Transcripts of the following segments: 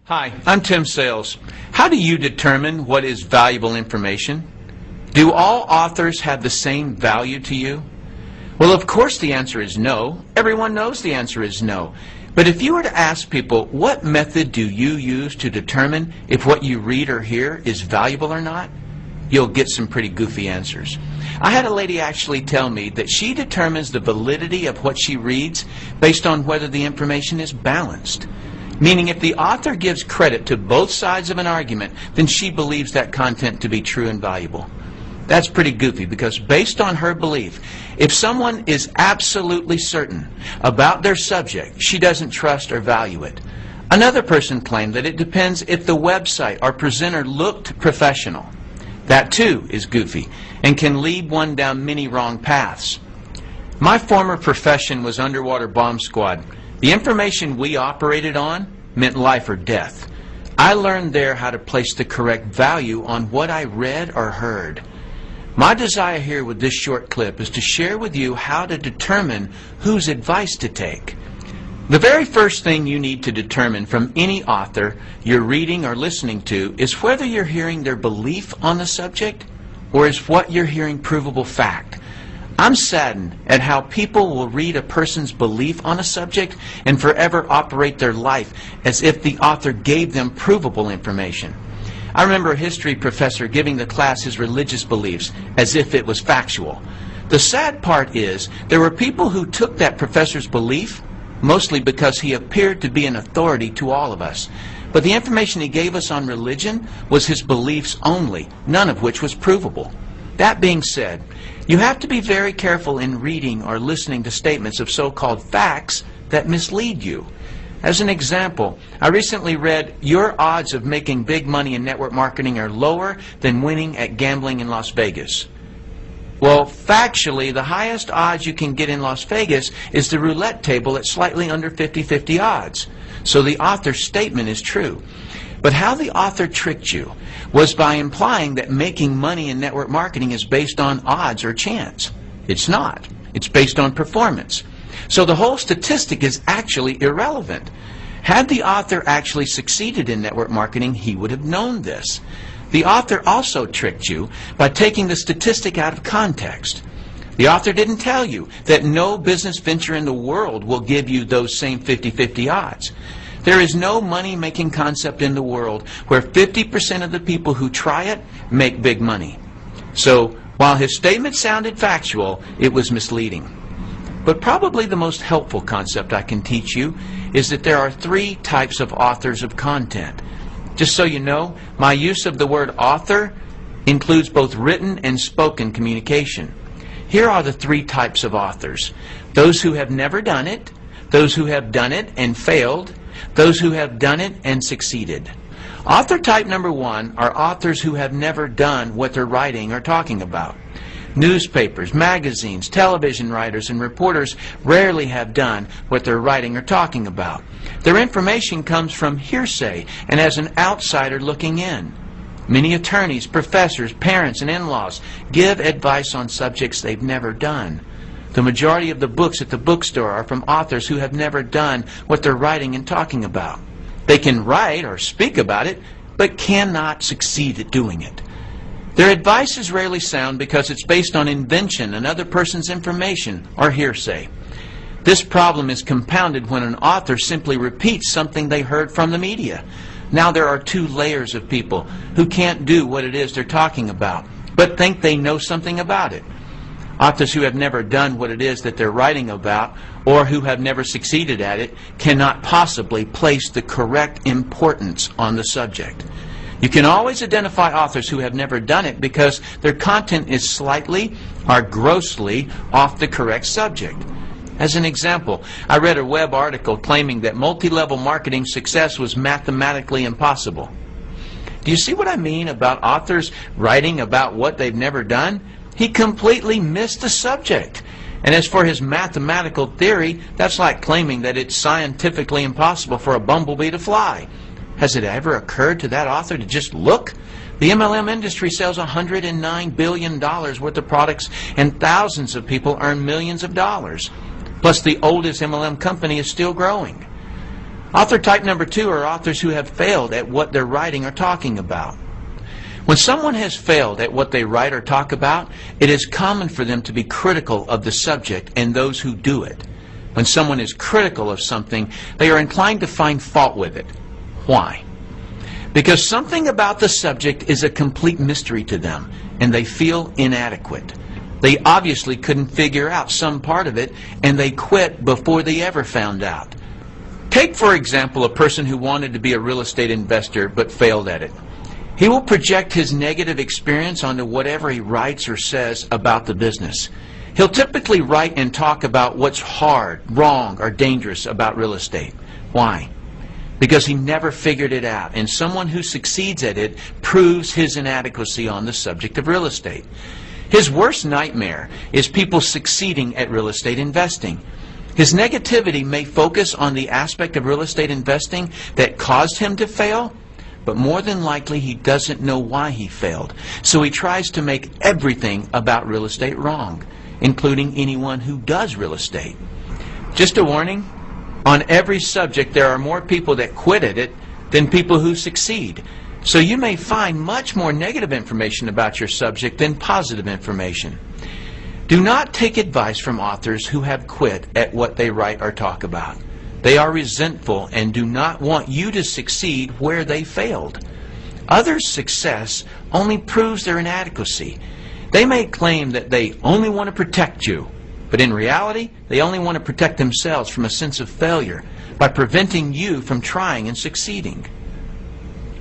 Hi, I'm Tim Sales. How do you determine what is valuable information? Do all authors have the same value to you? Well, of course the answer is no. Everyone knows the answer is no. But if you were to ask people, what method do you use to determine if what you read or hear is valuable or not? You'll get some pretty goofy answers. I had a lady actually tell me that she determines the validity of what she reads based on whether the information is balanced. Meaning if the author gives credit to both sides of an argument, then she believes that content to be true and valuable. That's pretty goofy because based on her belief, if someone is absolutely certain about their subject, she doesn't trust or value it. Another person claimed that it depends if the website or presenter looked professional. That too is goofy and can lead one down many wrong paths. My former profession was underwater bomb squad. The information we operated on meant life or death. I learned there how to place the correct value on what I read or heard. My desire here with this short clip is to share with you how to determine whose advice to take. The very first thing you need to determine from any author you're reading or listening to is whether you're hearing their belief on the subject or is what you're hearing provable fact. I'm saddened at how people will read a person's belief on a subject and forever operate their life as if the author gave them provable information. I remember a history professor giving the class his religious beliefs as if it was factual. The sad part is there were people who took that professor's belief mostly because he appeared to be an authority to all of us. But the information he gave us on religion was his beliefs only, none of which was provable. That being said, you have to be very careful in reading or listening to statements of so-called facts that mislead you. As an example, I recently read, your odds of making big money in network marketing are lower than winning at gambling in Las Vegas. Well, factually, the highest odds you can get in Las Vegas is the roulette table at slightly under 50-50 odds. So the author's statement is true. But how the author tricked you was by implying that making money in network marketing is based on odds or chance. It's not. It's based on performance. So the whole statistic is actually irrelevant. Had the author actually succeeded in network marketing, he would have known this. The author also tricked you by taking the statistic out of context. The author didn't tell you that no business venture in the world will give you those same 50-50 odds. There is no money-making concept in the world where 50% of the people who try it make big money. So, while his statement sounded factual, it was misleading. But probably the most helpful concept I can teach you is that there are three types of authors of content. Just so you know, my use of the word author includes both written and spoken communication. Here are the three types of authors: those who have never done it, those who have done it and failed, those who have done it and succeeded. Author type number one are authors who have never done what they're writing or talking about. Newspapers, magazines, television writers, and reporters rarely have done what they're writing or talking about. Their information comes from hearsay and as an outsider looking in. Many attorneys, professors, parents, and in-laws give advice on subjects they've never done. The majority of the books at the bookstore are from authors who have never done what they're writing and talking about. They can write or speak about it, but cannot succeed at doing it. Their advice is rarely sound because it's based on invention, another person's information, or hearsay. This problem is compounded when an author simply repeats something they heard from the media. Now there are two layers of people who can't do what it is they're talking about, but think they know something about it. Authors who have never done what it is that they're writing about or who have never succeeded at it cannot possibly place the correct importance on the subject. You can always identify authors who have never done it because their content is slightly or grossly off the correct subject. As an example, I read a web article claiming that multi-level marketing success was mathematically impossible. Do you see what I mean about authors writing about what they've never done? He completely missed the subject. And as for his mathematical theory, that's like claiming that it's scientifically impossible for a bumblebee to fly. Has it ever occurred to that author to just look? The MLM industry sells $109 billion worth of products and thousands of people earn millions of dollars. Plus the oldest MLM company is still growing. Author type number 2 are authors who have failed at what they're writing or talking about. When someone has failed at what they write or talk about, it is common for them to be critical of the subject and those who do it. When someone is critical of something, they are inclined to find fault with it. Why? Because something about the subject is a complete mystery to them, and they feel inadequate. They obviously couldn't figure out some part of it, and they quit before they ever found out. Take, for example, a person who wanted to be a real estate investor but failed at it. He will project his negative experience onto whatever he writes or says about the business. He'll typically write and talk about what's hard, wrong, or dangerous about real estate. Why? Because he never figured it out, and someone who succeeds at it proves his inadequacy on the subject of real estate. His worst nightmare is people succeeding at real estate investing. His negativity may focus on the aspect of real estate investing that caused him to fail, but more than likely he doesn't know why he failed. So he tries to make everything about real estate wrong, including anyone who does real estate. Just a warning, on every subject there are more people that quit at it than people who succeed. So you may find much more negative information about your subject than positive information. Do not take advice from authors who have quit at what they write or talk about. They are resentful and do not want you to succeed where they failed. Others' success only proves their inadequacy. They may claim that they only want to protect you, but in reality, they only want to protect themselves from a sense of failure by preventing you from trying and succeeding.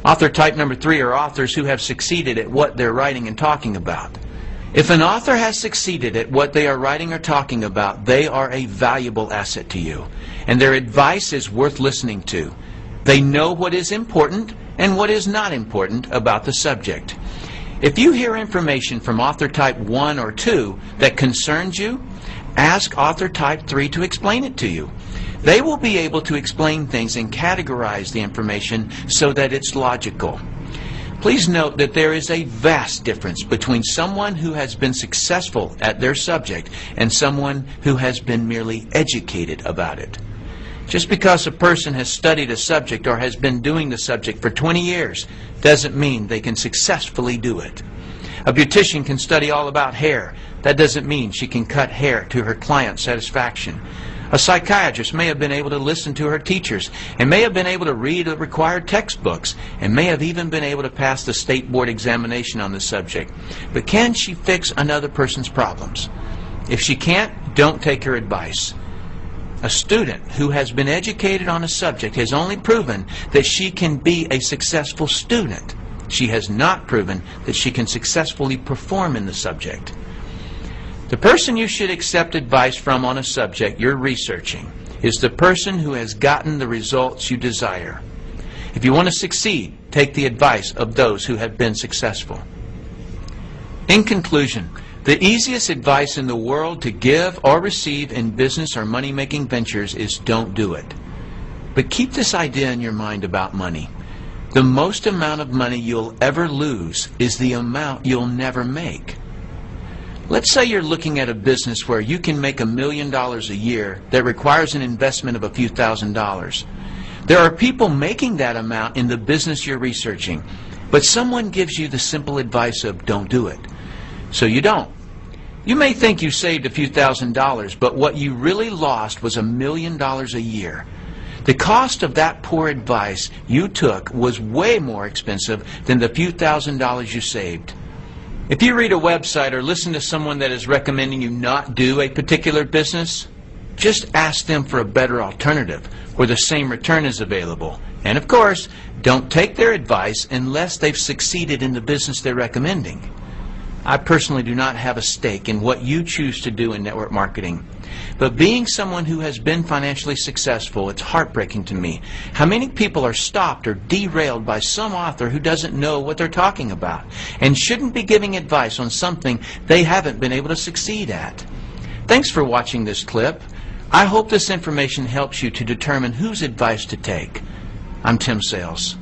Author type number 3 are authors who have succeeded at what they're writing and talking about. If an author has succeeded at what they are writing or talking about, they are a valuable asset to you, and their advice is worth listening to. They know what is important and what is not important about the subject. If you hear information from author type 1 or 2 that concerns you, ask author type 3 to explain it to you. They will be able to explain things and categorize the information so that it's logical. Please note that there is a vast difference between someone who has been successful at their subject and someone who has been merely educated about it. Just because a person has studied a subject or has been doing the subject for 20 years doesn't mean they can successfully do it. A beautician can study all about hair. That doesn't mean she can cut hair to her client's satisfaction. A psychiatrist may have been able to listen to her teachers and may have been able to read the required textbooks and may have even been able to pass the state board examination on the subject. But can she fix another person's problems? If she can't, don't take her advice. A student who has been educated on a subject has only proven that she can be a successful student. She has not proven that she can successfully perform in the subject. The person you should accept advice from on a subject you're researching is the person who has gotten the results you desire. If you want to succeed, take the advice of those who have been successful. In conclusion, the easiest advice in the world to give or receive in business or money-making ventures is don't do it. But keep this idea in your mind about money. The most amount of money you'll ever lose is the amount you'll never make. Let's say you're looking at a business where you can make $1 million a year that requires an investment of a few $1,000s. There are people making that amount in the business you're researching, but someone gives you the simple advice of don't do it. So you don't. You may think you saved a few $1,000s, but what you really lost was $1 million a year. The cost of that poor advice you took was way more expensive than the few $1,000s you saved. If you read a website or listen to someone that is recommending you not do a particular business, just ask them for a better alternative where the same return is available. And of course, don't take their advice unless they've succeeded in the business they're recommending. I personally do not have a stake in what you choose to do in network marketing. But being someone who has been financially successful, it's heartbreaking to me how many people are stopped or derailed by some author who doesn't know what they're talking about and shouldn't be giving advice on something they haven't been able to succeed at. Thanks for watching this clip. I hope this information helps you to determine whose advice to take. I'm Tim Sales.